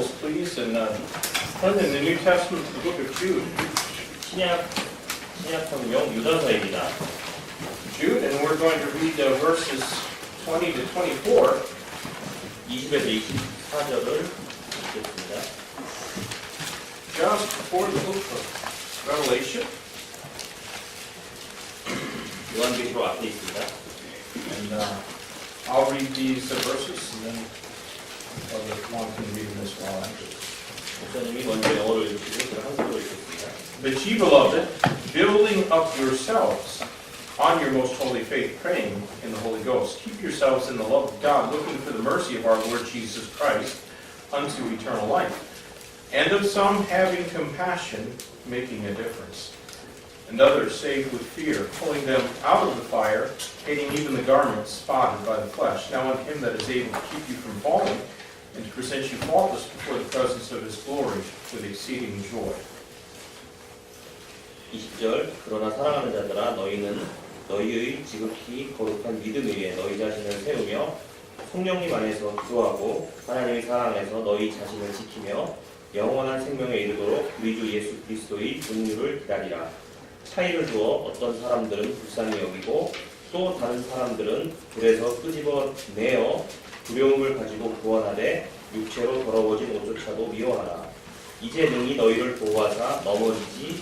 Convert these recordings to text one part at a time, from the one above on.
Bibles, please, and turn in the New Testament to the book of Jude. 신약 성경 유다서입니다. Jude, and we're going to read verses 20 to 24. 20에서 24절을 읽겠습니다. Just before the book of Revelation. 요한계시록 앞에 있습니다. And I'll read these verses, and then Brother Juan can read them as well after. 목사님이 먼저 영어로 읽으시고 저는 한국어로 읽겠습니다. But ye, beloved, building up yourselves on your most holy faith, praying in the Holy Ghost. Keep yourselves in the love of God, looking for the mercy of our Lord Jesus Christ unto eternal life. And of some having compassion, making a difference. And others saved with fear, pulling them out of the fire, hating even the garments spotted by the flesh. Now unto him that is able to keep you from falling, and to present you faultless before the presence of his glory with exceeding joy. 20절 그러나 사랑하는 자들아 너희는 너희의 지극히 거룩한 믿음 위에 너희 자신을 세우며 성령님 안에서 기도하고 하나님의 사랑 안에서 너희 자신을 지키며 영원한 생명에 이르도록 우리 주 예수 그리스도의 긍휼을 기다리라. 차이를 두어 어떤 사람들은 불쌍히 여기고 또 다른 사람들은 불에서 끄집어내어 두려움을 가지고 구원하되 육체로 더러워진 옷조차도 미워하라. 이제 능히 너희를 보호하사 넘어지지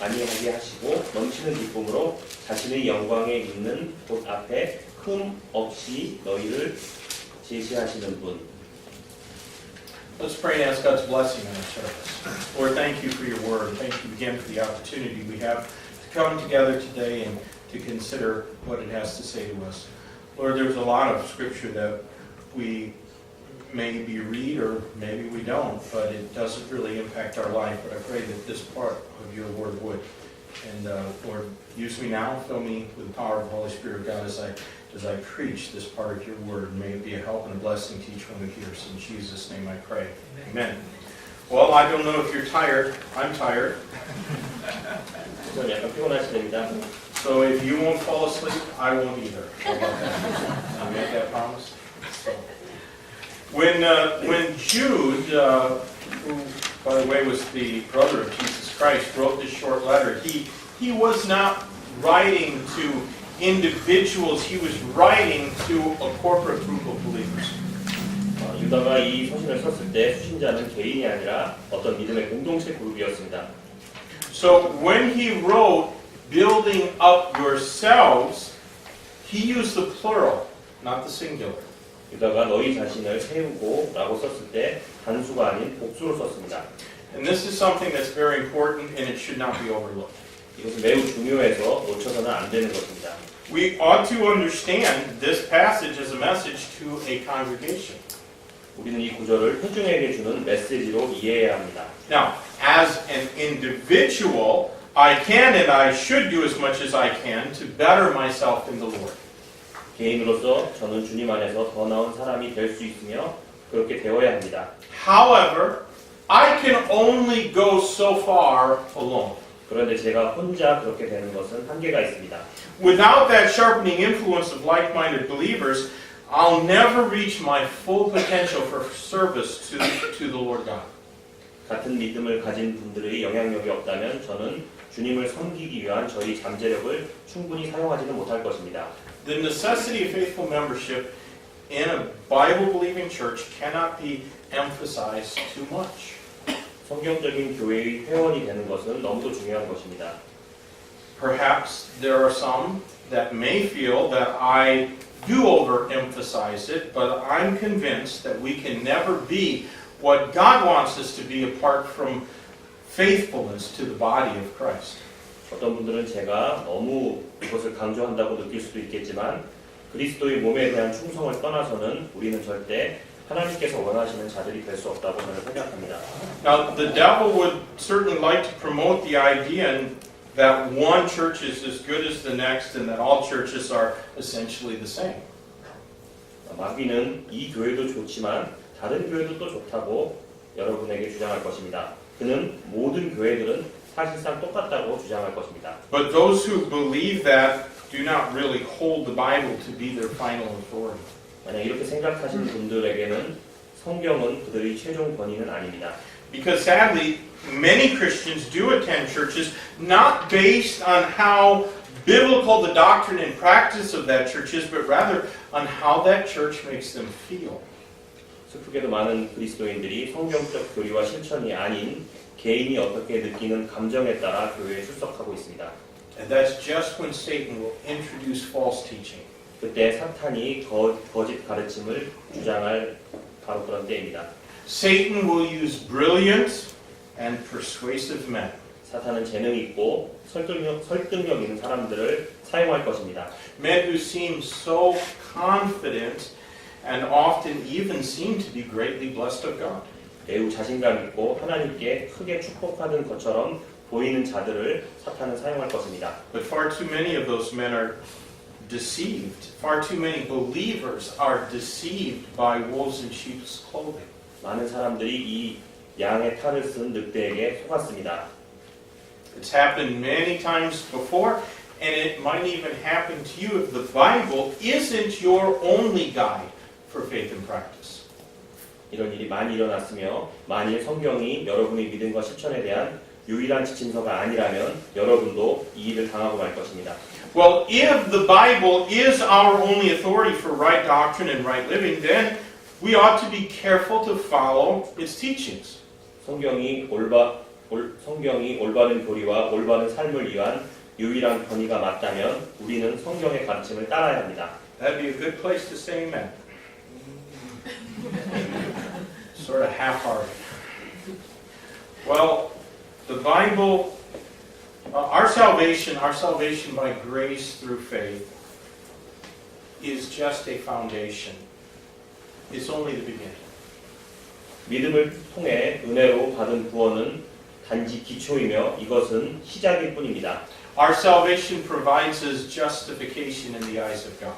아니하게 하시고 넘치는 기쁨으로 자신의 영광에 있는 곳 앞에 흠 없이 너희를 제시하시는 분. Let's pray and ask God's blessing on our service. Lord, thank you for your word. Thank you again for the opportunity we have to come together today and to consider what it has to say to us. Lord, there's a lot of scripture that we maybe read or maybe we don't, but it doesn't really impact our life. But I pray that this part of your word would. And Lord, use me now, fill me with the power of the Holy Spirit, God, as I preach this part of your word. May it be a help and a blessing to each one who hears. In Jesus' name I pray. Amen. Well, I don't know if you're tired. I'm tired. 저는 약간 피곤하시답니다. So if you won't fall asleep, I won't either. How about that? I make that promise. So, when Jude, who, by the way, was the brother of Jesus Christ, wrote this short letter, he was not writing to individuals. He was writing to a corporate group of believers. 유다가 이 서신을 썼을 때 수신자는 개인이 아니라 어떤 믿음의 공동체 그룹이었습니다. So when he wrote, building up yourselves, he used the plural, not the singular. 유다가 너희 자신을 세우고 라고 썼을 때 단수가 아닌 복수로 썼습니다. And this is something that's very important and it should not be overlooked. 이것은 매우 중요해서 놓쳐서는 안 되는 것입니다. We ought to understand this passage as a message to a congregation. 우리는 이 구절을 회중에게 주는 메시지로 이해해야 합니다. Now, as an individual, I can and I should do as much as I can to better myself in the Lord. 개인으로서 저는 주님 안에서 더 나은 사람이 될 수 있으며 그렇게 되어야 합니다. However, I can only go so far alone. 그런데 제가 혼자 그렇게 되는 것은 한계가 있습니다. Without that sharpening influence of like-minded believers, I'll never reach my full potential for service to the Lord God. 같은 믿음을 가진 분들의 영향력이 없다면 저는 주님을 섬기기 위한 저희 잠재력을 충분히 사용하지는 못할 것입니다. The necessity of faithful membership in a Bible-believing church cannot be emphasized too much. 성경적인 교회의 회원이 되는 것은 너무도 중요한 것입니다. Perhaps there are some that may feel that I do overemphasize it, but I'm convinced that we can never be what God wants us to be apart from faithfulness to the body of Christ. 어떤 분들은 제가 너무 이것을 강조한다고 느낄 수도 있겠지만 그리스도의 몸에 대한 충성을 떠나서는 우리는 절대 하나님께서 원하시는 자들이 될 수 없다고 저는 생각합니다. Now, the devil would certainly like to promote the idea that one church is as good as the next and that all churches are essentially the same. 마귀는 이 교회도 좋지만 다른 교회도 또 좋다고 여러분에게 주장할 것입니다. 그는 모든 교회들은 사실상 똑같다고 주장할 것입니다. But those who believe that do not really hold the Bible to be their final authority. 만약 이렇게 생각하시는 분들에게는 성경은 그들의 최종 권위는 아닙니다. Because sadly, many Christians do attend churches not based on how biblical the doctrine and practice of that church is, but rather on how that church makes them feel. 슬프게도 많은 그리스도인들이 성경적 교리와 실천이 아닌 개인이 어떻게 느끼는 감정에 따라 교회에 출석하고 있습니다. And that's just when Satan will introduce false teaching. 그때 사탄이 거짓 가르침을 주장할 바로 그런 때입니다. Satan will use brilliant and persuasive men. 사탄은 재능 있고 설득력 있는 사람들을 사용할 것입니다. Men who seem so confident and often even seem to be greatly blessed of God. 매우 자신감 있고 하나님께 크게 축복받은 것처럼 보이는 자들을 사탄은 사용할 것입니다. But far too many of those men are deceived. Far too many believers are deceived by wolves in sheep's clothing. 많은 사람들이 이 양의 탈을 쓴 늑대에게 속았습니다. It's happened many times before, and it might even happen to you if the Bible isn't your only guide for faith and practice. 이런 일이 많이 일어났으며 만일 성경이 여러분의 믿음과 실천에 대한 유일한 지침서가 아니라면 여러분도 이 일을 당하고 말 것입니다. Well, if the Bible is our only authority for right doctrine and right living, then we ought to be careful to follow its teachings. 성경이 올바른 교리와 올바른 삶을 위한 유일한 권위가 맞다면 우리는 성경의 가르침을 따라야 합니다. That'd be a good place to say amen. Sort of half-hearted. Well, the Bible, our salvation by grace through faith, is just a foundation. It's only the beginning. 믿음을 통해 은혜로 받은 구원은 단지 기초이며 이것은 시작일 뿐입니다. Our salvation provides us justification in the eyes of God.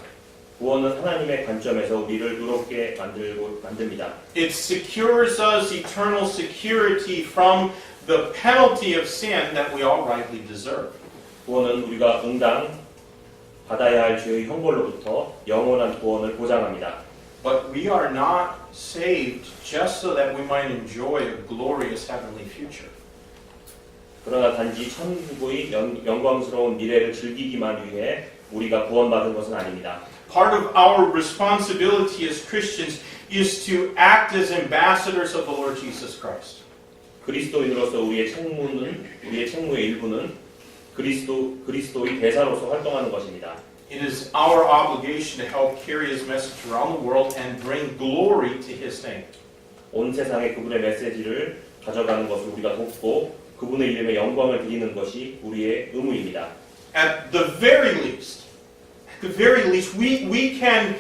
구원은 하나님의 관점에서 우리를 의롭게 만듭니다. It secures us eternal security from the penalty of sin that we all rightly deserve. 구원은 우리가 응당 받아야 할 죄의 형벌로부터 영원한 구원을 보장합니다. But we are not saved just so that we might enjoy a glorious heavenly future. 그러나 단지 천국의 영광스러운 미래를 즐기기만 위해 우리가 구원받은 것은 아닙니다. Part of our responsibility as Christians is to act as ambassadors of the Lord Jesus Christ. 그리스도인으로서 우리의 책무의 일부는 그리스도의 대사로서 활동하는 것입니다. It is our obligation to help carry His message around the world and bring glory to His name. 온 세상에 그분의 메시지를 가져가는 것을 우리가 돕고 그분의 이름에 영광을 드리는 것이 우리의 의무입니다. At the very least, we can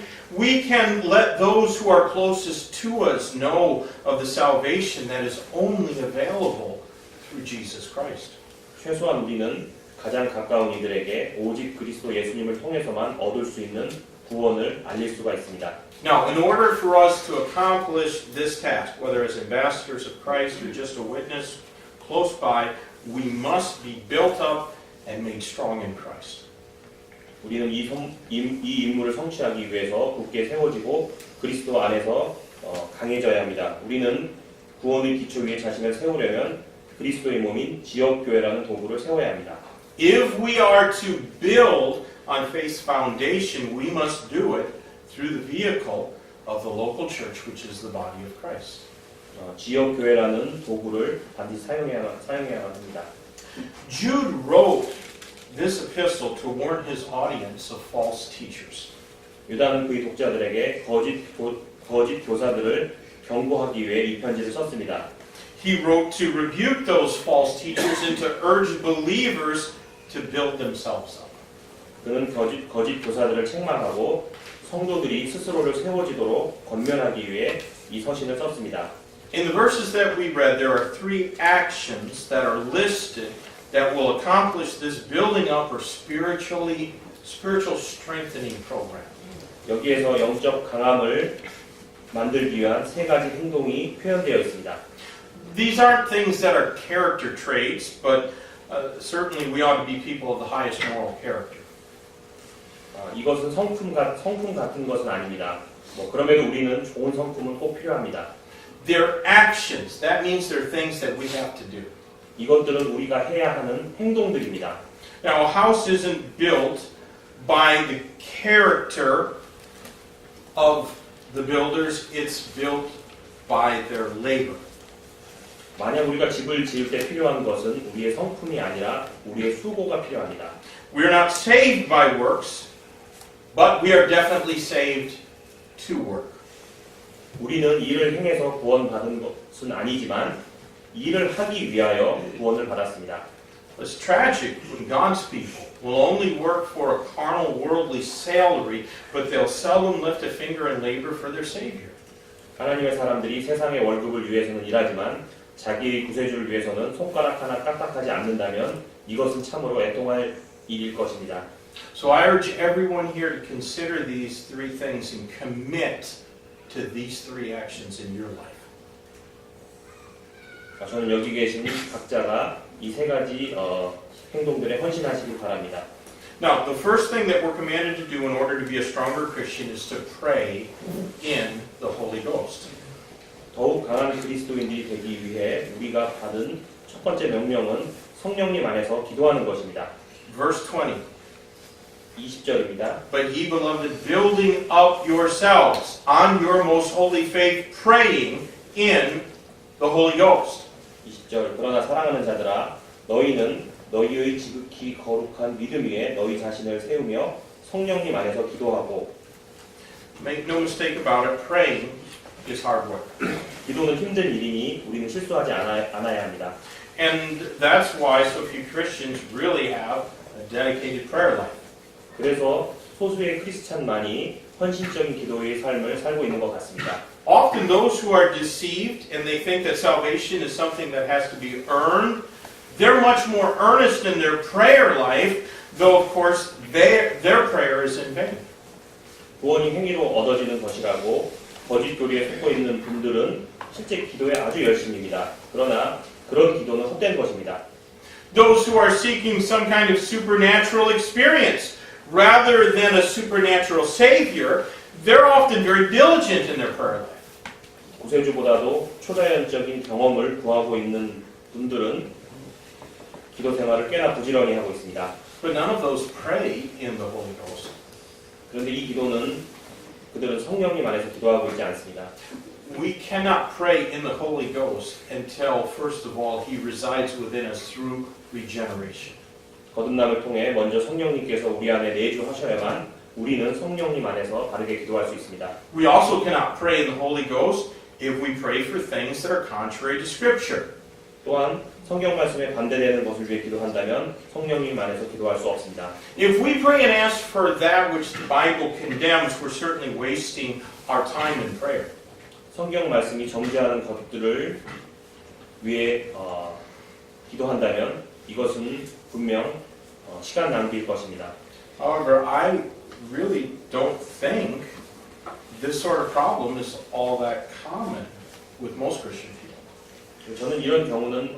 let those who are closest to us know of the salvation that is only available through Jesus Christ. 최소한 우리는 가장 가까운 이들에게 오직 그리스도 예수님을 통해서만 얻을 수 있는 구원을 알릴 수가 있습니다. Now, in order for us to accomplish this task, whether as ambassadors of Christ or just a witness close by, we must be built up and made strong in Christ. 우리는 이 임무를 성취하기 위해서 굳게 세워지고 그리스도 안에서 강해져야 합니다. 우리는 구원의 기초 위에 자신을 세우려면 그리스도의 몸인 지역교회라는 도구를 세워야 합니다. If we are to build on faith's foundation, we must do it through the vehicle of the local church, which is the body of Christ. 지역교회라는 도구를 반드시 사용해야 합니다. Jude wrote this epistle to warn his audience of false teachers. 유다는 그의 독자들에게 거짓 교사들을 경고하기 위해 이 편지를 썼습니다. He wrote to rebuke those false teachers and to urge believers to build themselves up. 그는 거짓 교사들을 책망하고 성도들이 스스로를 세워지도록 권면하기 위해 이 서신을 썼습니다. In the verses that we read, there are three actions that are listed that will accomplish this building up or spiritual strengthening program. 여기에서 영적 강함을 만들기 위한 세 가지 행동이 표현되어 있습니다. These aren't things that are character traits, but certainly we ought to be people of the highest moral character. 이것은 성품 같은 것은 아닙니다. 그럼에도 우리는 좋은 성품은 꼭 필요합니다. They're actions. That means they're things that we have to do. 이것들은 우리가 해야 하는 행동들입니다. Now, a house isn't built by the character of the builders. It's built by their labor. 만약 우리가 집을 지을 때 필요한 것은 우리의 성품이 아니라 우리의 수고가 필요합니다. We're not saved by works, but we are definitely saved to work. 우리는 일을 행해서 구원받은 것은 아니지만 일을 하기 위하여 구원을 받았습니다. It's tragic when God's people will only work for a carnal, worldly salary, but they'll seldom lift a finger in labor for their Savior. 하나님의 사람들이 세상의 월급을 위해서는 일하지만 자기의 구세주를 위해서는 손가락 하나 까딱하지 않는다면 이것은 참으로 애통할 일일 것입니다. So I urge everyone here to consider these three things and commit to these three actions in your life. 저는 여기 계신 각자가 이 세 가지 행동들에 헌신하시기 바랍니다. Now, the first thing that we're commanded to do in order to be a stronger Christian is to pray in the Holy Ghost. 더욱 강한 그리스도인들이 되기 위해 우리가 받은 첫 번째 명령은 성령님 안에서 기도하는 것입니다. Verse 20. 20절입니다. But ye beloved, building up yourselves on your most holy faith, praying in the Holy Ghost. 20절 그러나 사랑하는 자들아 너희는 너희의 지극히 거룩한 믿음 위에 너희 자신을 세우며 성령님 안에서 기도하고. Make no mistake about it, praying is hard work. 기도는 힘든 일이니 우리는 실수하지 않아야 합니다. And that's why so few Christians really have a dedicated prayer life. 그래서 소수의 크리스찬만이 헌신적인 기도의 삶을 살고 있는 것 같습니다. Often those who are deceived and they think that salvation is something that has to be earned, they're much more earnest in their prayer life, though of course their prayer is in vain. 구원이 행위로 얻어지는 것이라고 거짓 교리에 속고 있는 분들은 실제 기도에 아주 열심입니다. 그러나 그런 기도는 헛된 것입니다. Those who are seeking some kind of supernatural experience rather than a supernatural Savior, they're often very diligent in their prayer life. 구세주보다도 초자연적인 경험을 구하고 있는 분들은 기도 생활을 꽤나 부지런히 하고 있습니다. But none of those pray in the Holy Ghost. 그런데 이 기도는 그들은 성령님 안에서 기도하고 있지 않습니다. We cannot pray in the Holy Ghost until, first of all, He resides within us through regeneration. 거듭남을 통해 먼저 성령님께서 우리 안에 내주하셔야만 우리는 성령님 안에서 바르게 기도할 수 있습니다. We also cannot pray in the Holy Ghost if we pray for things that are contrary to Scripture. 또한 성경 말씀에 반대되는 것을 위해 기도한다면 성령님 안에서 기도할 수 없습니다. If we pray and ask for that which the Bible condemns, we're certainly wasting our time in prayer. 성경 말씀이 정죄하는 것들을 위해 기도한다면 이것은 분명 시간 낭비일 것입니다. However, I really don't think this sort of problem is all that common with most Christian people. 저는 이런 경우는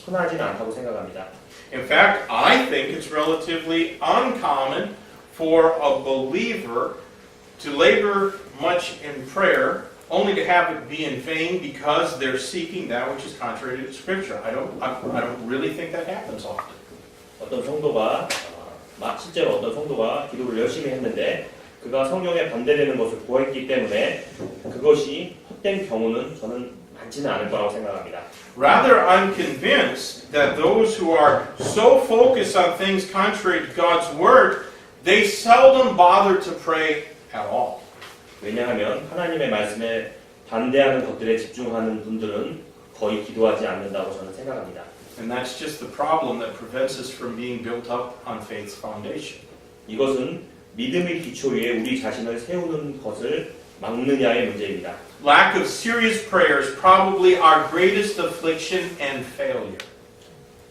흔하지는 않다고 생각합니다. In fact, I think it's relatively uncommon for a believer to labor much in prayer only to have it be in vain because they're seeking that which is contrary to Scripture. I don't really think that happens often. 어떤 성도가 실제로 어떤 성도가 기도를 열심히 했는데 그가 성경에 반대되는 것을 구했기 때문에 그것이 헛된 경우는 저는 많지는 않을 거라고 생각합니다. Rather, I'm convinced that those who are so focused on things contrary to God's Word, they seldom bother to pray at all. 왜냐하면 하나님의 말씀에 반대하는 것들에 집중하는 분들은 거의 기도하지 않는다고 저는 생각합니다. And that's just the problem that prevents us from being built up on faith's foundation. 이것은 믿음의 기초 위에 우리 자신을 세우는 것을 막느냐의 문제입니다. Lack of serious prayer is probably our greatest affliction and failure.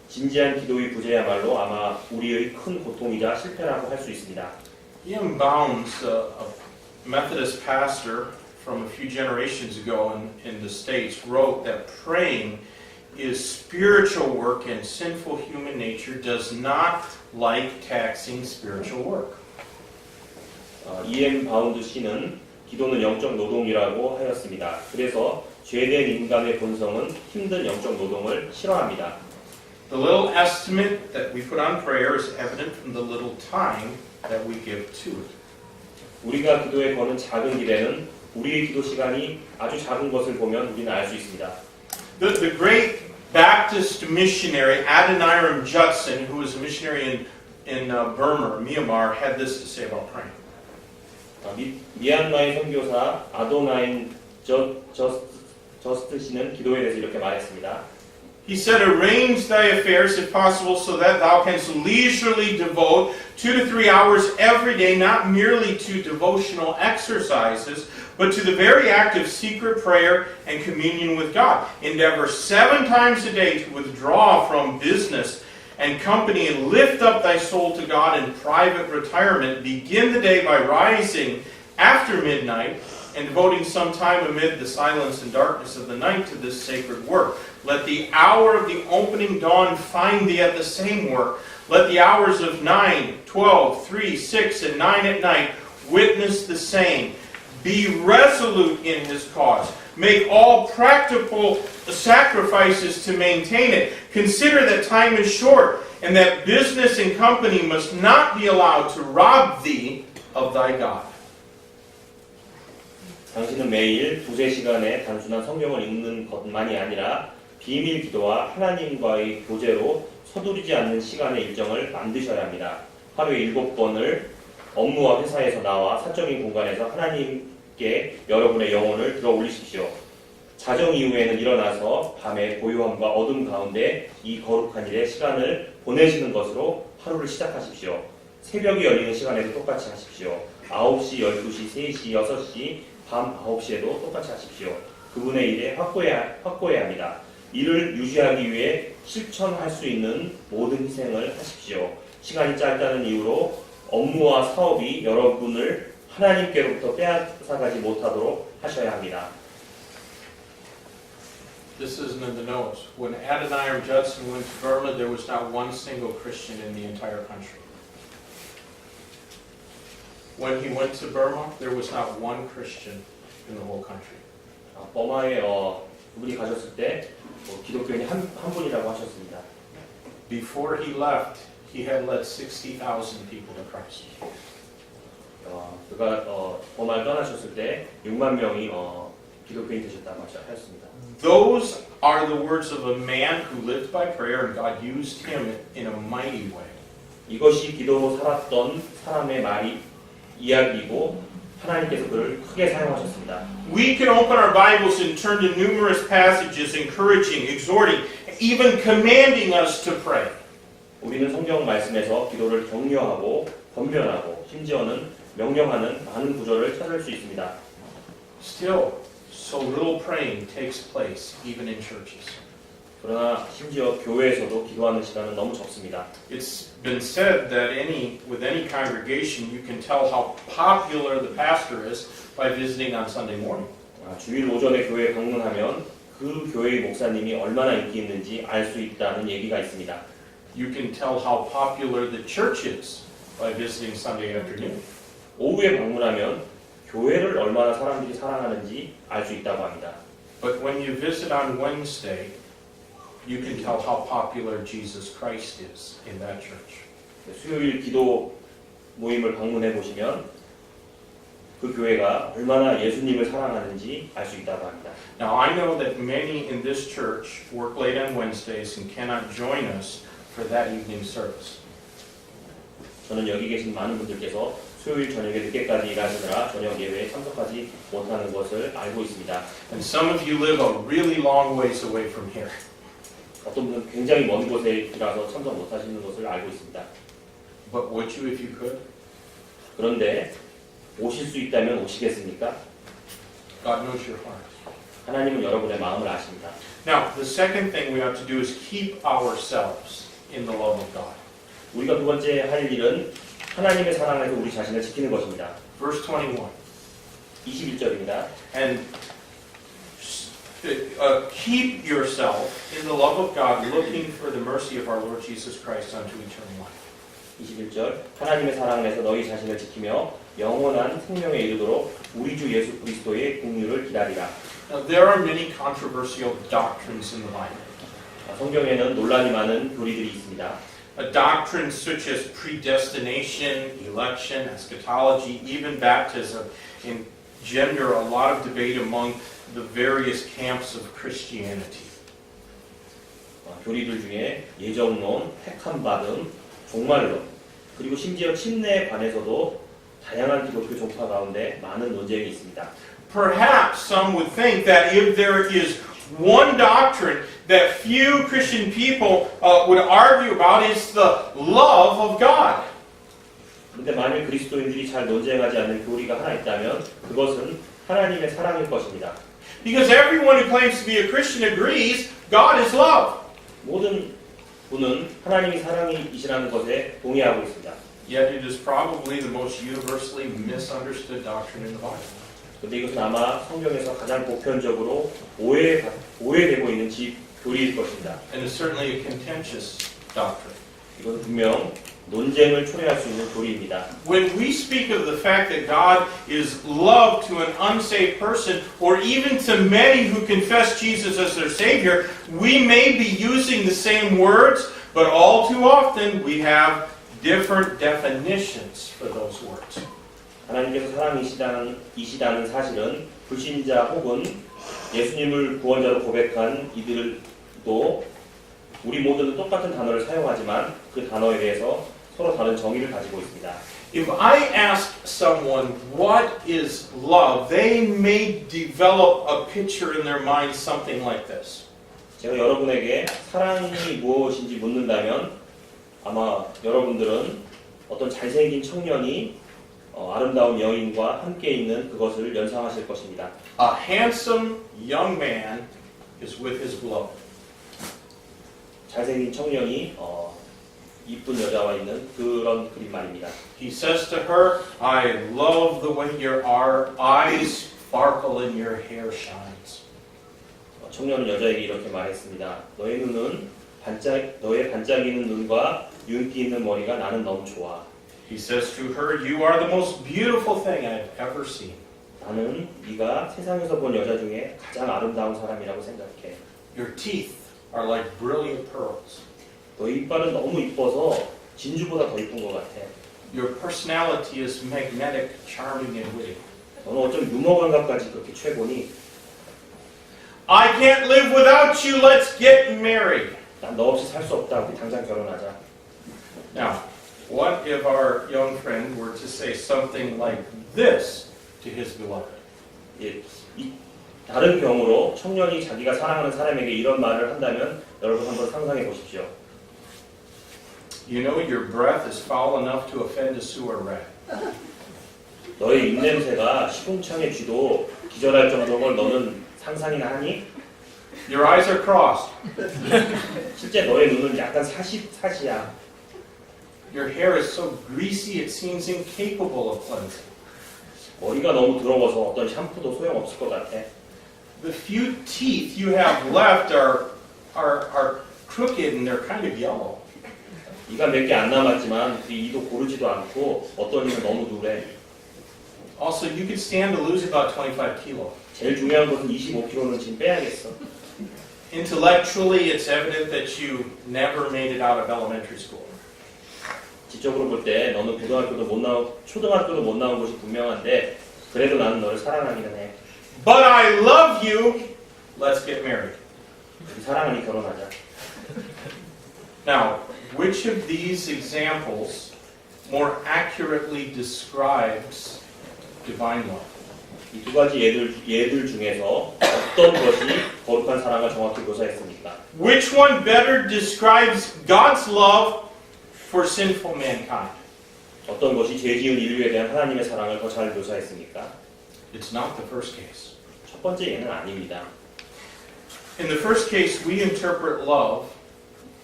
진지한 기도의 부재야말로 아마 우리의 큰 고통이자 실패라고 할 수 있습니다. Ian Bounds, a Methodist pastor from a few generations ago in the States, wrote that praying is spiritual work and sinful human nature does not like taxing spiritual work. E.M. 바운드 씨는 기도는 영적 노동이라고 하였습니다. 그래서 죄된 인간의 본성은 힘든 영적 노동을 싫어합니다. The little estimate that we put on prayer is evident from the little time that we give to it. 우리가 기도에 거는 작은 기대는 우리의 기도 시간이 아주 작은 것을 보면 우리는 알 수 있습니다. The great Baptist missionary Adoniram Judson, who was a missionary in Burma, Myanmar, had this to say about praying. 미얀마의 선교사 아도나임 저스트 씨는 기도에 대해서 이렇게 말했습니다. He said, arrange thy affairs if possible so that thou canst leisurely devote 2 to 3 hours every day, not merely to devotional exercises, but to the very act of secret prayer and communion with God. Endeavor 7 times a day to withdraw from business and company and lift up thy soul to God in private retirement. Begin the day by rising after midnight and devoting some time amid the silence and darkness of the night to this sacred work. Let the hour of the opening dawn find thee at the same work. Let the hours of 9, 12, 3, 6, and 9 at night witness the same. Be resolute in his cause. Make all practical sacrifices to maintain it. Consider that time is short, and that business and company must not be allowed to rob thee of thy God. 당신은 매일 2-3시간의 단순한 성경을 읽는 것만이 아니라 비밀 기도와 하나님과의 교제로 서두르지 않는 시간의 일정을 만드셔야 합니다. 하루에 7번을 업무와 회사에서 나와 사적인 공간에서 하나님께 여러분의 영혼을 들어 올리십시오. 자정 이후에는 일어나서 밤의 고요함과 어둠 가운데 이 거룩한 일에 시간을 보내시는 것으로 하루를 시작하십시오. 새벽이 열리는 시간에도 똑같이 하십시오. 9시, 12시, 3시, 6시, 밤 9시에도 똑같이 하십시오. 그분의 일에 확고해야 합니다. 이를 유지하기 위해 실천할 수 있는 모든 희생을 하십시오. 시간이 짧다는 이유로 업무와 사업이 여러분을 하나님께로부터 빼앗아가지 못하도록 하셔야 합니다. This isn't in the notes. When Adoniram Judson went to Burma, there was not one single Christian in the entire country. When he went to Burma, there was not one Christian in the whole country. 버마에 그분이 가셨을 때 기독교인이 한 분이라고 하셨습니다. Before he left, he had led 60,000 people to Christ. 그가 버마를 떠나셨을 때 6만 명이 기독교인 되셨다고 하셨습니다. Those are the words of a man who lived by prayer, and God used him in a mighty way. 이것이 기도로 살았던 사람의 이야기이고 하나님께서 그를 크게 사용하셨습니다. We can open our Bibles and turn to numerous passages encouraging, exhorting, even commanding us to pray. 우리는 성경 말씀에서 기도를 격려하고 권면하고 심지어는 명령하는 많은 구절을 찾을 수 있습니다. Still, so little praying takes place even in churches. 그러나 심지어 교회에서도 기도하는 시간은 너무 적습니다. It's been said that with any congregation, you can tell how popular the pastor is by visiting on Sunday morning. 주일 오전에 교회에 방문하면 그 교회의 목사님이 얼마나 인기 있는지 알 수 있다는 얘기가 있습니다. You can tell how popular the church is by visiting Sunday afternoon. 오후에 방문하면 교회를 얼마나 사람들이 사랑하는지 알 수 있다고 합니다. But when you visit on Wednesday, you can tell how popular Jesus Christ is in that church. 수요일 기도 모임을 방문해 보시면 그 교회가 얼마나 예수님을 사랑하는지 알 수 있다고 합니다. Now I know that many in this church work late on Wednesdays and cannot join us for that evening service. 저는 여기 계신 많은 분들께서 수요일 저녁에 늦게까지 일하시느라 저녁 예배에 참석하지 못하는 것을 알고 있습니다. And some of you live a really long ways away from here. 어떤 분은 굉장히 먼 곳에 일하서 참석 못하시는 것을 알고 있습니다. But would you if you could? 그런데 오실 수 있다면 오시겠습니까? God knows your heart. 하나님은 여러분의 마음을 아십니다. Now, the second thing we have to do is keep ourselves in the love of God. 우리가 두 번째 할 일은 하나님의 사랑에서 우리 자신을 지키는 것입니다. Verse 21. 21절입니다. And keep yourself in the love of God, looking for the mercy of our Lord Jesus Christ unto eternal life. 21절 하나님의 사랑 안에서 너희 자신을 지키며 영원한 생명에 이르도록 우리 주 예수 그리스도의 긍휼을 기다리라. Now, there are many controversial doctrines in the Bible. 성경에는 논란이 많은 교리들이 있습니다. Doctrines such as predestination, election, eschatology, even baptism engender a lot of debate among the various camps of Christianity. 교리들 중에 예정론, 택함받음, 종말론, 그리고 심지어 침례에 관해서도 다양한 기독교 종파 가운데 많은 논쟁이 있습니다. Perhaps some would think that if there is one doctrine that few Christian people would argue about is the love of God. 그런데 만일 그리스도인들이 잘 논쟁하지 않는 교리가 하나 있다면 그것은 하나님의 사랑일 것입니다. Because everyone who claims to be a Christian agrees God is love. 모든 분은 하나님이 사랑이시라는 것에 동의하고 있습니다. Yet it is probably the most universally misunderstood doctrine in the Bible. 그런데 이것은 아마 성경에서 가장 보편적으로 오해되고 있는 교리일 것입니다. And it's certainly a contentious doctrine. 이것은 분명 논쟁을 초래할 수 있는 교리입니다. When we speak of the fact that God is love to an unsaved person, or even to many who confess Jesus as their Savior, we may be using the same words, but all too often we have different definitions for those words. 하나님께서 사랑이시다는 사실은 불신자 혹은 예수님을 구원자로 고백한 이들도 우리 모두는 똑같은 단어를 사용하지만 그 단어에 대해서 서로 다른 정의를 가지고 있습니다. If I ask someone what is love, they may develop a picture in their mind something like this. 제가 여러분에게 사랑이 무엇인지 묻는다면 아마 여러분들은 어떤 잘생긴 청년이 아름다운 여인과 함께 있는 그것을 연상하실 것입니다. A handsome young man is with his beloved. 잘생긴 청년이 이쁜 여자와 있는 그런 그림 말입니다. He says to her, I love the way your eyes sparkle and your hair shines. 청년은 여자에게 이렇게 말했습니다. 너의 반짝이는 눈과 윤기 있는 머리가 나는 너무 좋아. He says to her, you are the most beautiful thing I've ever seen. 나는 네가 세상에서 본 여자 중에 가장 아름다운 사람이라고 생각해. Your teeth are like brilliant pearls. 너 이빨은 너무 이뻐서 진주보다 더 이쁜 것 같아. Your personality is magnetic, charming, and witty. 너는 어쩜 유머 감각까지 그렇게 최고니? I can't live without you, let's get married. 난 너 없이 살 수 없다. 우리 당장 결혼하자. Now, what if our young friend were to say something like this to his beloved? 다른 경우로 청년이 자기가 사랑하는 사람에게 이런 말을 한다면 여러분 한번 상상해 보십시오. You know your breath is foul enough to offend a sewer rat. 너의 입냄새가 시궁창에 쥐도 기절할 정도인 걸 너는 상상이나 하니? Your eyes are crossed. 실제 너의 눈은 약간 사시야. Your hair is so greasy it seems incapable of cleansing. 머리가 너무 더러워서 어떤 샴푸도 소용없을 것 같아. The few teeth you have left are crooked and they're kind of yellow. 이가 몇 개 안 남았지만 그 이도 고르지도 않고 어떤 이는 너무 누래. Also, you could stand to lose about 25 kilo. 제일 중요한 것은 25kg는 지금 빼야겠어. Intellectually, it's evident that you never made it out of elementary school. 지적으로 볼 때 너는 초등학교도 못 나온 것이 분명한데 그래도 나는 너를 사랑하기는 해. But I love you. Let's get married. 우리 사랑하니 결혼하자. Now, which of these examples more accurately describes divine love? 이 두 가지 예들 중에서 어떤 것이 거룩한 사랑을 정확히 묘사했습니까? Which one better describes God's love for sinful mankind? 어떤 것이 죄 지은 인류에 대한 하나님의 사랑을 더 잘 묘사했습니까? It's not the first case. 첫 번째 예는 아닙니다. In the first case, we interpret love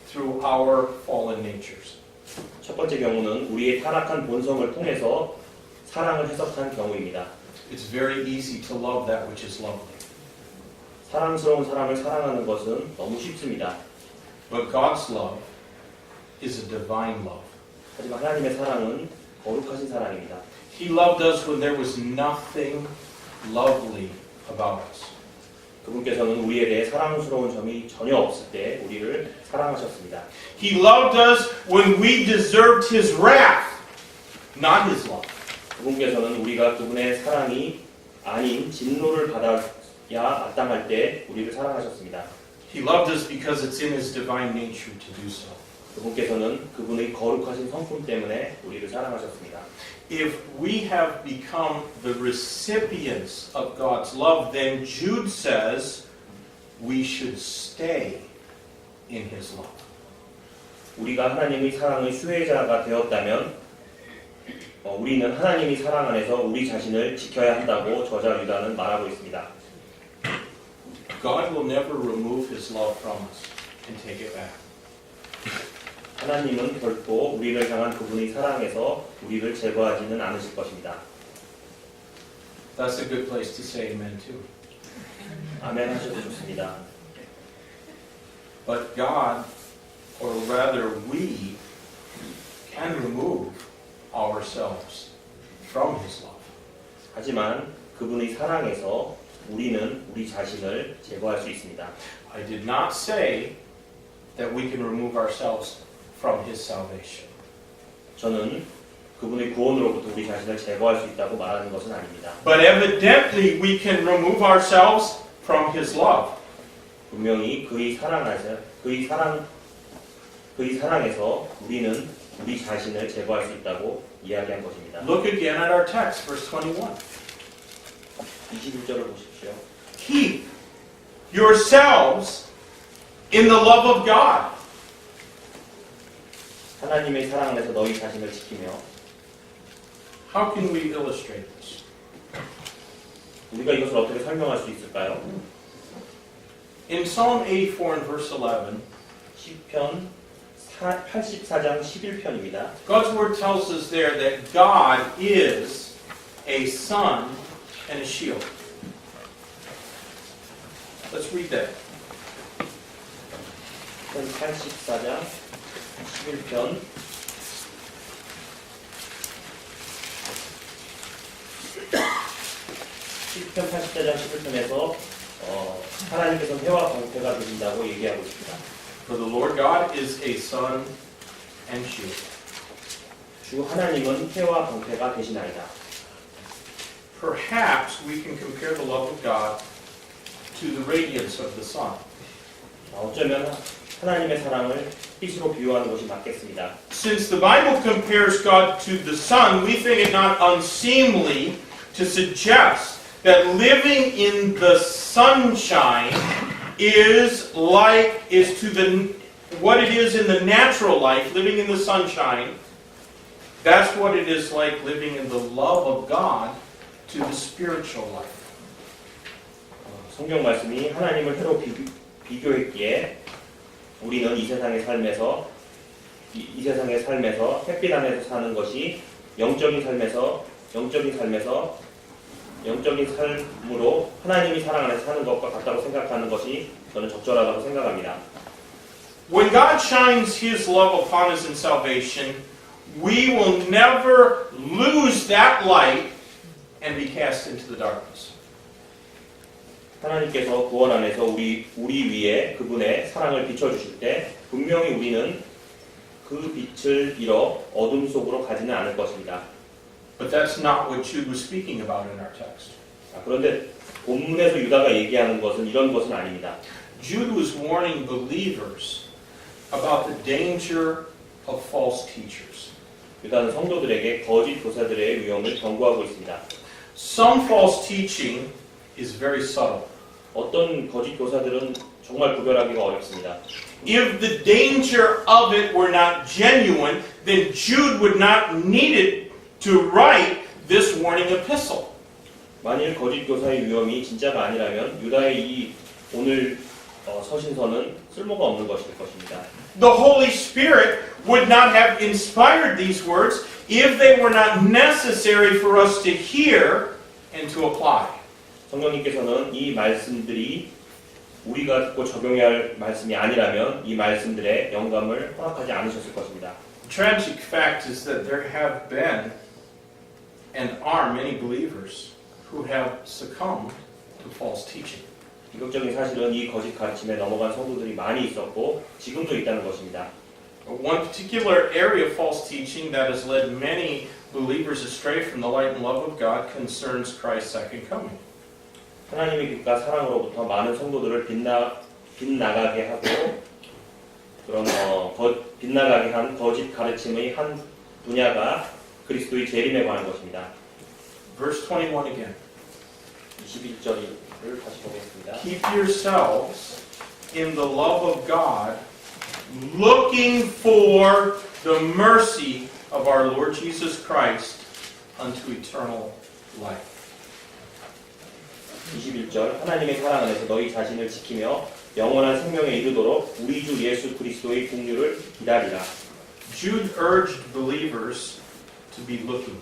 through our fallen natures. 첫 번째 경우는 우리의 타락한 본성을 통해서 사랑을 해석한 경우입니다. It's very easy to love that which is lovely. 사랑스러운 사람을 사랑하는 것은 너무 쉽습니다. But God's love is a divine love. 하지만 하나님의 사랑은 거룩하신 사랑입니다. He loved us when there was nothing lovely about us. 그분께서는 우리에 대해 사랑스러운 점이 전혀 없을 때 우리를 사랑하셨습니다. He loved us when we deserved His wrath, not His love. 그분께서는 우리가 그분의 사랑이 아닌 진노를 받아야 마땅할 때 우리를 사랑하셨습니다. He loved us because it's in His divine nature to do so. 그분께서는 그분의 거룩하신 성품 때문에 우리를 사랑하셨습니다. If we have become the recipients of God's love, then Jude says we should stay in His love. 우리가 하나님의 사랑의 수혜자가 되었다면 우리는 하나님의 사랑 안에서 우리 자신을 지켜야 한다고 저자 유다는 말하고 있습니다. God will never remove His love from us and take it back. 하나님은 결코 우리를 향한 그분의 사랑에서 우리를 제거하지는 않으실 것입니다. That's a good place to say amen too. 아멘 하셔도 좋습니다. But God, or rather we, can remove ourselves from His love. 하지만 그분의 사랑에서 우리는 우리 자신을 제거할 수 있습니다. I did not say that we can remove ourselves from His salvation. 저는 그분의 구원으로부터 우리 자신을 제거할 수 있다고 말하는 것은 아닙니다. But evidently we can remove ourselves from His love. 분명히 그의 사랑에서 우리는 우리 자신을 제거할 수 있다고 이야기한 것입니다. Look again at our text, verse 21. 21절을 보십시오. Keep yourselves in the love of God. 하나님의 사랑 안에서 너희 자신을 지키며. How can we illustrate this? 우리가 이것을 어떻게 설명할 수 있을까요? In Psalm 84 and verse 11, 시편 84장 11편입니다. God's word tells us there that God is a sun and a shield. Let's read that. 84장 11편 시편 84장 11편에서 하나님께서 해와 방패가 되신다고 얘기하고 있습니다. For the Lord God is a sun and shield. 주 하나님은 해와 방패가 되시나이다. Perhaps we can compare the love of God to the radiance of the sun. 어쩌면 하나님의 사랑을 빛으로 비유하는 것이 맞겠습니다. Since the Bible compares God to the sun, we think it not unseemly to suggest that living in the sunshine is to the what it is in the natural life, living in the sunshine. That's what it is like living in the love of God to the spiritual life. 성경 말씀이 하나님을 해로 비교했기에 우리는 이 세상의 삶에서 햇빛 안에서 사는 것이 영적인 삶으로 하나님이 사랑 안에서 사는 것과 같다고 생각하는 것이 저는 적절하다고 생각합니다. When God shines His love upon us in salvation, we will never lose that light and be cast into the darkness. 하나님께서 구원 안에서 우리 위에 그분의 사랑을 비춰주실 때 분명히 우리는 그 빛을 잃어 어둠 속으로 가지는 않을 것입니다. But that's not what Jude was speaking about in our text. 그런데 본문에서 유다가 얘기하는 것은 이런 것은 아닙니다. Jude was warning believers about the danger of false teachers. 유다는 성도들에게 거짓 교사들의 위험을 경고하고 있습니다. Some false teaching is very subtle. 어떤 거짓 교사들은 정말 구별하기가 어렵습니다. If the danger of it were not genuine, then Jude would not need it to write this warning epistle. 만일 거짓 교사의 위험이 진짜가 아니라면 유다의 이 오늘 서신서는 쓸모가 없는 것일 것입니다. The Holy Spirit would not have inspired these words if they were not necessary for us to hear and to apply. 성령님께서는 이 말씀들이 우리가 듣고 적용해야 할 말씀이 아니라면 이 말씀들의 영감을 허락하지 않으셨을 것입니다. The tragic fact is that there have been and are many believers who have succumbed to false teaching. 비극적인 사실은 이 거짓 가르침에 넘어간 성도들이 많이 있었고 지금도 있다는 것입니다. One particular area of false teaching that has led many believers astray from the light and love of God concerns Christ's second coming. 하나님의 빛과 사랑으로부터 많은 성도들을 빗나가게 하고 그런 빗나가게 한 거짓 가르침의 한 분야가 그리스도의 재림에 관한 것입니다. Verse 21 again. 21절을 다시 보겠습니다. Keep yourselves in the love of God, looking for the mercy of our Lord Jesus Christ unto eternal life. 21절 하나님의 사랑 안에서 너희 자신을 지키며 영원한 생명에 이르도록 우리 주 예수 그리스도의 긍휼을 기다리라. Jude urged believers to be looking.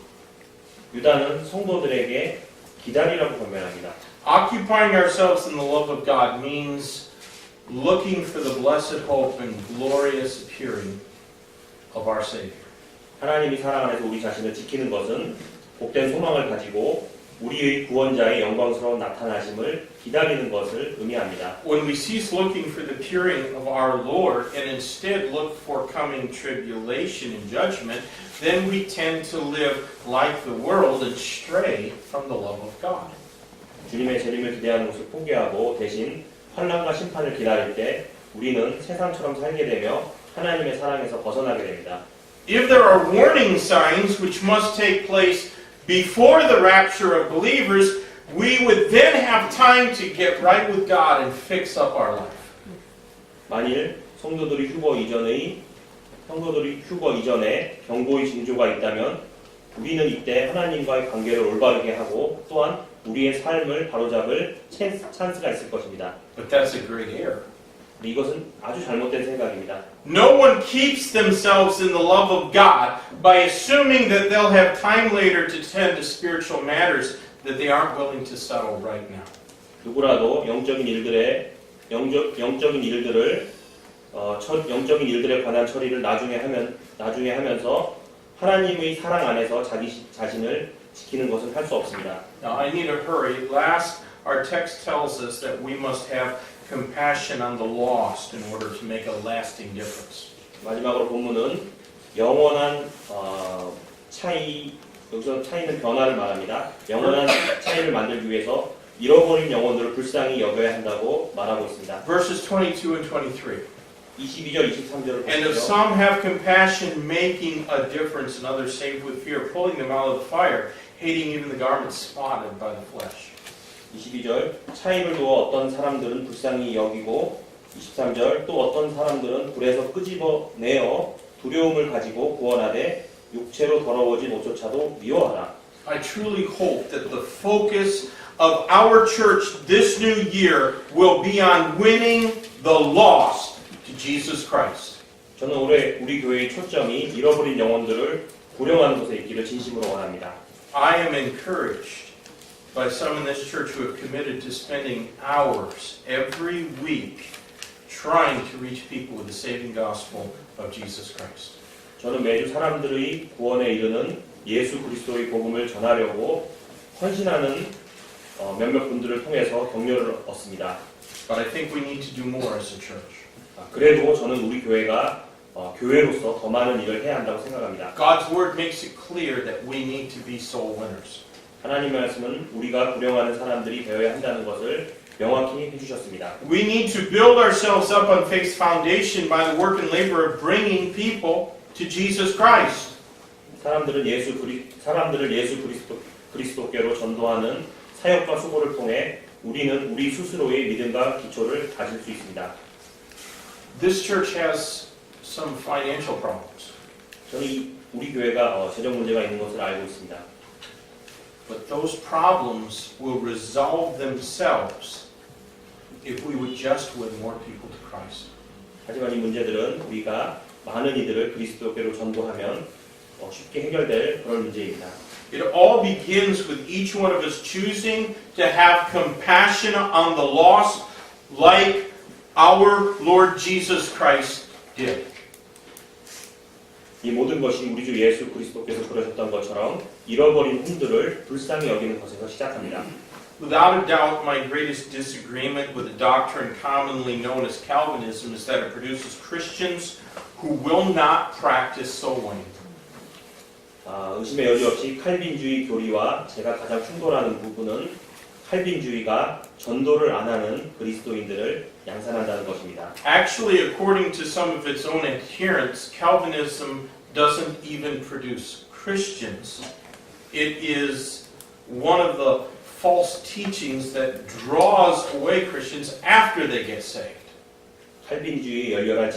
유다는 성도들에게 기다리라고 권면합니다. Occupying ourselves in the love of God means looking for the blessed hope and glorious appearing of our Savior. 하나님이 사랑 안에서 우리 자신을 지키는 것은 복된 소망을 가지고 우리의 구원자의 영광스러운 나타나심을 기다리는 것을 의미합니다. When we cease looking for the appearing of our Lord and instead look for coming tribulation and judgment, then we tend to live like the world and stray from the love of God. 주님의 재림을 기대하는 것을 포기하고 대신 환난과 심판을 기다릴 때 우리는 세상처럼 살게 되며 하나님의 사랑에서 벗어나게 됩니다. If there are warning signs which must take place before the rapture of believers, we would then have time to get right with God and fix up our life. 만일 성도들이 휴거 이전에 경고의 징조가 있다면 우리는 이때 하나님과의 관계를 올바르게 하고 또한 우리의 삶을 바로잡을 찬스가 있을 것입니다. But that's a great error. 이것은 아주 잘못된 생각입니다. No one keeps themselves in the love of God by assuming that they'll have time later to tend to spiritual matters that they aren't willing to settle right now. 누구라도 영적인 일들에 관한 처리를 나중에 하면서 하나님의 사랑 안에서 자기 자신을 지키는 것은 할 수 없습니다. Now I need to hurry. Last, our text tells us that we must have compassion on the lost in order to make a lasting difference. 마지막으로 본문은 영원한 여기서 차이는 변화를 말합니다. 영원한 차이를 만들기 위해서 잃어버린 영혼들을 불쌍히 여겨야 한다고 말하고 있습니다. Verses 22 and 23. 22절, 23절을 And if 보시죠. some have compassion, making a difference, and others saved with fear, pulling them out of the fire, hating even the garments spotted by the flesh. 22절 차이를 두어 어떤 사람들은 불쌍히 여기고 23절 또 어떤 사람들은 불에서 끄집어내어 두려움을 가지고 구원하되 육체로 더러워진 옷조차도 미워하라. I truly hope that the focus of our church this new year will be on winning the lost to Jesus Christ. 저는 올해 우리 교회의 초점이 잃어버린 영혼들을 구령하는 곳에 있기를 진심으로 원합니다. I am encouraged by some in this church who have committed to spending hours every week trying to reach people with the saving gospel of Jesus Christ. 저는 매주 사람들의 구원에 이르는 예수 그리스도의 복음을 전하려고 헌신하는 몇몇 분들을 통해서 격려를 얻습니다. But I think we need to do more as a church. 그래도 저는 우리 교회가 교회로서 더 많은 일을 해야 한다고 생각합니다. God's word makes it clear that we need to be soul winners. 하나님의 말씀은 우리가 구령하는 사람들이 되어야 한다는 것을 명확히 해주셨습니다. We need to build ourselves up on faith's foundation by the work and labor of bringing people to Jesus Christ. 사람들을 예수 그리스도께로 전도하는 사역과 수고를 통해 우리는 우리 스스로의 믿음과 기초를 가질 수 있습니다. This church has some financial problems. 저는 우리 교회가 재정 문제가 있는 것을 알고 있습니다. But those problems will resolve themselves if we would just win more people to Christ. 하지만 이 문제들은 우리가 많은 이들을 그리스도께로 전도하면 쉽게 해결될 그런 문제입니다. It all begins with each one of us choosing to have compassion on the lost like our Lord Jesus Christ did. 이 모든 것이 우리 주 예수 그리스도께서 그러셨던 것처럼 잃어버린 혼들을 불쌍히 여기는 것에서 시작합니다. Without a doubt, my greatest disagreement with the doctrine commonly known as Calvinism is that it produces Christians who will not practice soul winning. 의심의 여지 없이 칼빈주의 교리와 제가 가장 충돌하는 부분은 칼빈주의가 전도를 안 하는 그리스도인들을 양산한다는 것입니다. Actually, according to some of its own adherents, Calvinism doesn't even produce Christians. It is one of the false teachings that draws away Christians after they get saved. 칼빈주의 열렬한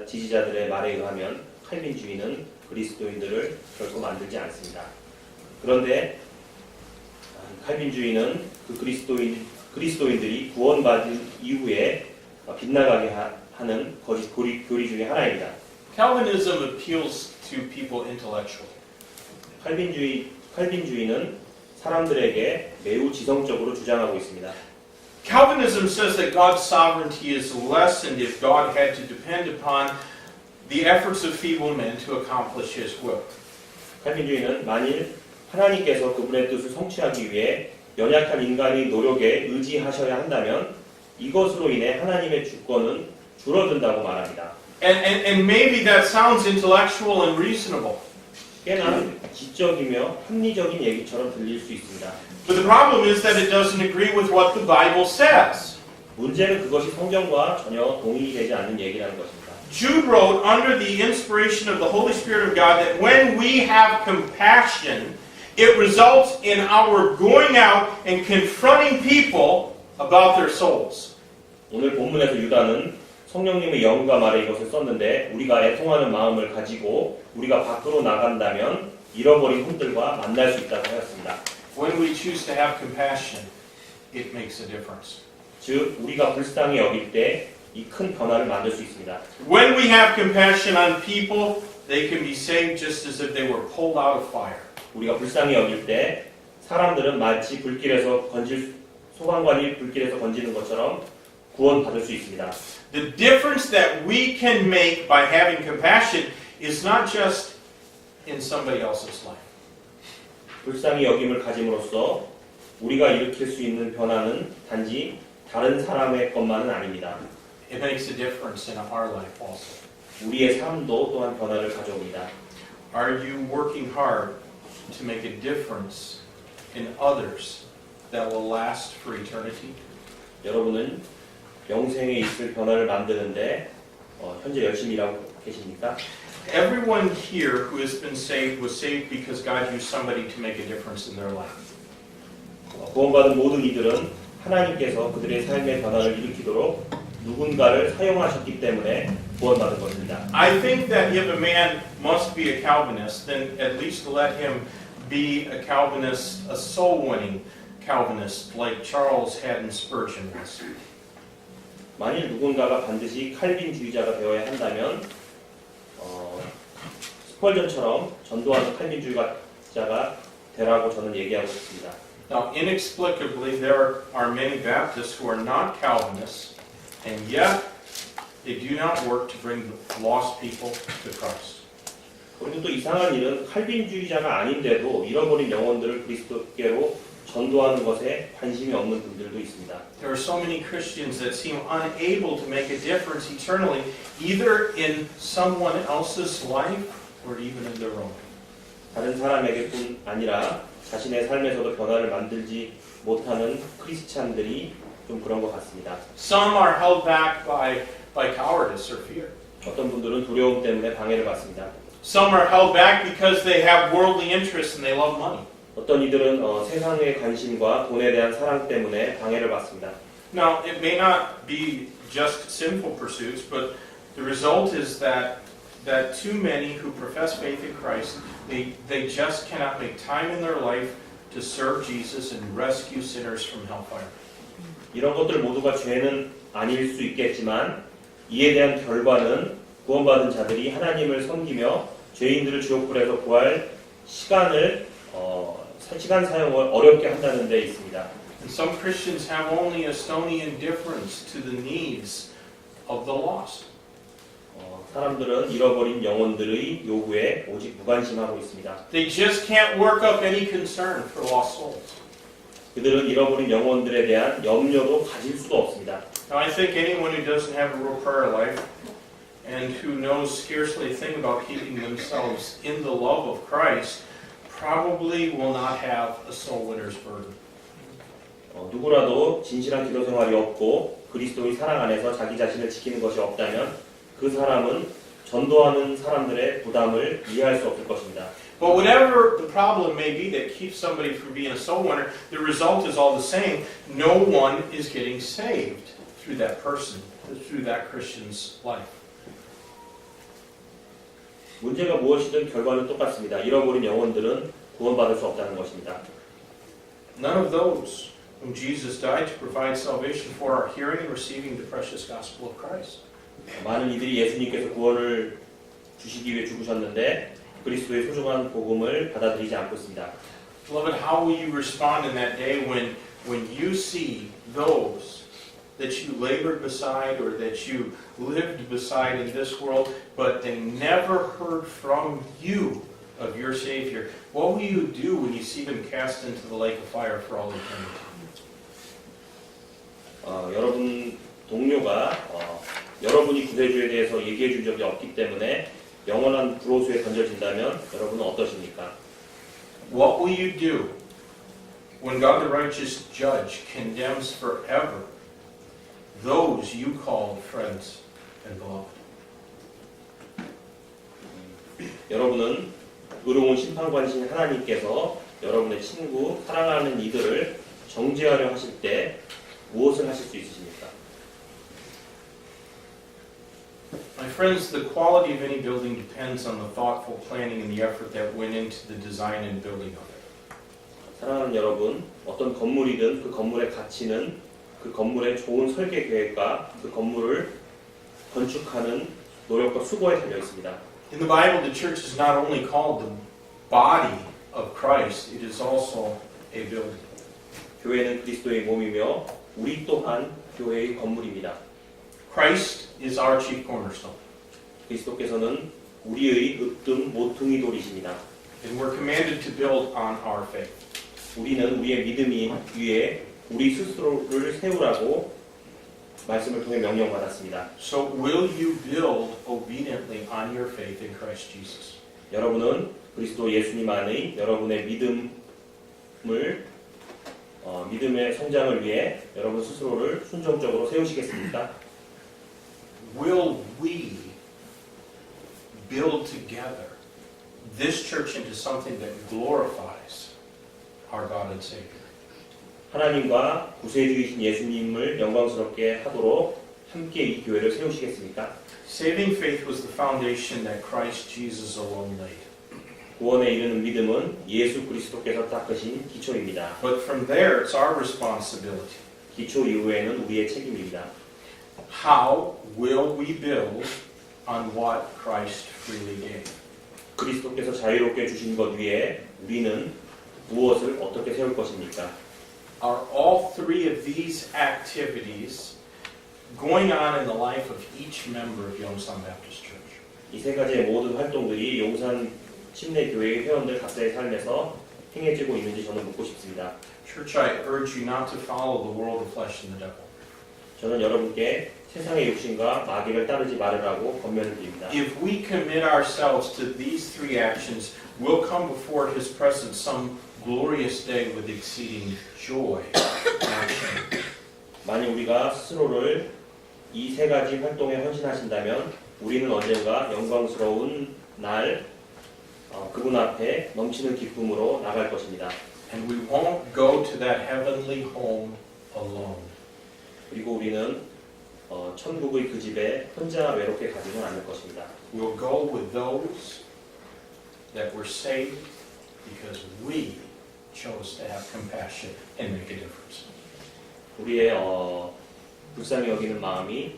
지지자들의 말에 의하면 칼빈주의는 그리스도인들을 결코 만들지 않습니다. 그런데 칼빈주의는 그 그리스도인들이 구원받은 이후에 빗나가게 하는 거짓 교리 중에 하나입니다. Calvinism appeals to people intellectually. 칼빈주의는 사람들에게 매우 지성적으로 주장하고 있습니다. Calvinism says that God's sovereignty is lessened if God had to depend upon the efforts of feeble men to accomplish His will. 칼빈주의는 만일 하나님께서 그분의 뜻을 성취하기 위해 연약한 인간의 노력에 의지하셔야 한다면 이것으로 인해 하나님의 주권은 줄어든다고 말합니다. And maybe that sounds intellectual and reasonable. 꽤나 지적이며 합리적인 얘기처럼 들릴 수 있습니다. But the problem is that it doesn't agree with what the Bible says. 문제는 그것이 성경과 전혀 동의되지 않는 얘기라는 것입니다. Jude wrote under the inspiration of the Holy Spirit of God that when we have compassion, it results in our going out and confronting people about their souls. 오늘 본문에서 유다는 성령님의 영과 말에 이것을 썼는데 우리가 애통하는 마음을 가지고 우리가 밖으로 나간다면 잃어버린 혼들과 만날 수 있다고 하였습니다. When we choose to have compassion, it makes a difference. 즉 우리가 불쌍히 여길 때 이 큰 변화를 만들 수 있습니다. When we have compassion on people, they can be saved just as if they were pulled out of fire. 우리가 불쌍히 여길 때 사람들은 마치 소방관이 불길에서 건지는 것처럼 구원받을 수 있습니다. The difference that we can make by having compassion is not just in somebody else's life. 불쌍히 여김을 가짐으로써 우리가 일으킬 수 있는 변화는 단지 다른 사람의 것만은 아닙니다. It makes a difference in our life also. 우리의 삶도 또한 변화를 가져옵니다. Are you working hard to make a difference in others that will last for eternity? 여러분은 영생에 있을 변화를 만드는데 현재 열심히 일하고 계십니까? Everyone here who has been saved was saved because God used somebody to make a difference in their life. 구원받은 모든 이들은 하나님께서 그들의 삶의 변화를 일으키도록 누군가를 사용하셨기 때문에 구원받은 것입니다. I think that if a man must be a Calvinist, then at least let him be a Calvinist, a soul-winning Calvinist, like Charles Haddon Spurgeon was. 만일 누군가가 반드시 칼빈주의자가 되어야 한다면 스펄전처럼 전도하는 칼빈주의자가 되라고 저는 얘기하고 싶습니다. Now, inexplicably, there are many Baptists who are not Calvinists, and yet they do not work to bring lost people to Christ. 그리고 또 이상한 일은 칼빈주의자가 아닌데도 잃어버린 영혼들을 그리스도께로 전도하는 것에 관심이 없는 분들도 있습니다. There are so many Christians that seem unable to make a difference eternally, either in someone else's life or even in their own. 다른 사람에게뿐 아니라 자신의 삶에서도 변화를 만들지 못하는 크리스찬들이 좀 그런 것 같습니다. Some are held back by cowardice or fear. 어떤 분들은 두려움 때문에 방해를 받습니다. Some are held back because they have worldly interests and they love money. 어떤 이들은 세상의 관심과 돈에 대한 사랑 때문에 방해를 받습니다. Now, it may not be just sinful pursuits, but the result is that too many who profess faith in Christ, they just cannot make time in their life to serve Jesus and rescue sinners from hellfire. 이런 것들 모두가 죄는 아닐 수 있겠지만 이에 대한 결과는 구원받은 자들이 하나님을 섬기며 죄인들을 지옥불에서 구할 시간 사용을 어렵게 한다는 데 있습니다. And some Christians have only a stony indifference to the needs of the lost. 사람들은 잃어버린 영혼들의 요구에 오직 무관심하고 있습니다. They just can't work up any concern for lost souls. 그들은 잃어버린 영혼들에 대한 염려도 가질 수도 없습니다. Now, I think anyone who doesn't have a real prayer life and who knows scarcely a thing about keeping themselves in the love of Christ probably will not have a soul winner's burden. 누구라도 진실한 기도 생활이 없고 그리스도의 사랑 안에서 자기 자신을 지키는 것이 없다면 그 사람은 전도하는 사람들의 부담을 이해할 수 없을 것입니다. But whatever the problem may be that keeps somebody from being a soul winner, the result is all the same. No one is getting saved through that person, through that Christian's life. 문제가 무엇이든 결과는 똑같습니다. 잃어버린 영혼들은 구원받을 수 없다는 것입니다. None of those whom Jesus died to provide salvation for are hearing and receiving the precious gospel of Christ. 많은 이들이 예수님께서 구원을 주시기 위해 죽으셨는데 그리스도의 소중한 복음을 받아들이지 않고 있습니다. Beloved, how will you respond in that day when you see those that you labored beside or that you lived beside in this world, but they never heard from you of your Savior? What will you do when you see them cast into the lake of fire for all eternity? 여러분 동료가 여러분이 구세주에 대해서 얘기해 준 적이 없기 때문에 영원한 불호수에 던져진다면 여러분은 어떠십니까? What will you do when God the righteous judge condemns forever those you called friends and beloved? 여러분은 의로운 심판관이신 하나님께서 여러분의 친구, 사랑하는 이들을 정죄하려 하실 때 무엇을 하실 수 있으십니까? My friends, the quality of any building depends on the thoughtful planning and the effort that went into the design and building of it. 사랑하는 여러분, 어떤 건물이든 그 건물의 가치는 그 건물의 좋은 설계 계획과 그 건물을 건축하는 노력과 수고에 달려 있습니다. In the Bible, the church is not only called the body of Christ, it is also a building. 교회는 그리스도의 몸이며 우리 또한 교회의 건물입니다. Christ is our chief cornerstone. 그리스도께서는 우리의 으뜸 모퉁이 돌이십니다. And we're commanded to build on our faith. 우리는 우리의 믿음이 위에 우리 스스로를 세우라고 말씀을 통해 명령받았습니다. So will you build obediently on your faith in Christ Jesus? 여러분은 그리스도 예수님 안의 여러분의 믿음의 성장을 위해 여러분 스스로를 순종적으로 세우시겠습니까? Will we build together this church into something that glorifies our God and Savior? 하나님과 구세주이신 예수님을 영광스럽게 하도록 함께 이 교회를 세우시겠습니까? Saving faith was the foundation that Christ Jesus alone laid. 구원에 이르는 믿음은 예수 그리스도께서 닦으신 기초입니다. But from there, it's our responsibility. 기초 이후에는 우리의 책임입니다. How will we build on what Christ freely gave? 그리스도께서 자유롭게 주신 것 위에 우리는 무엇을 어떻게 세울 것입니까? Are all three of these activities going on in the life of each member of Yongsan Baptist Church? 이 세 가지의 모든 활동들이 용산 침례교회의 회원들 각자의 삶에서 행해지고 있는지 저는 묻고 싶습니다. Church, I urge you not to follow the world, the flesh, and the devil. 저는 여러분께 세상의 욕심과 마귀를 따르지 말으라고 권면을 드립니다. If we commit ourselves to these three actions, we'll come before His presence some glorious day with exceeding joy and shame. 만약 우리가 스스로를 이 세 가지 활동에 헌신하신다면 우리는 언젠가 영광스러운 날 그분 앞에 넘치는 기쁨으로 나갈 것입니다. And we won't go to that heavenly home alone. 그리고 우리는 천국의 그 집에 혼자 외롭게 가지는 않을 것입니다. We'll go with those that were saved because we chose to have compassion and make a difference. 우리의 불쌍히 여기는 마음이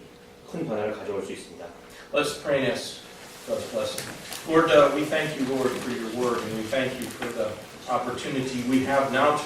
큰 변화를 가져올 수 있습니다. Let's pray and ask God's blessing. Lord, we thank you, Lord, for your word, and we thank you for the opportunity we have now to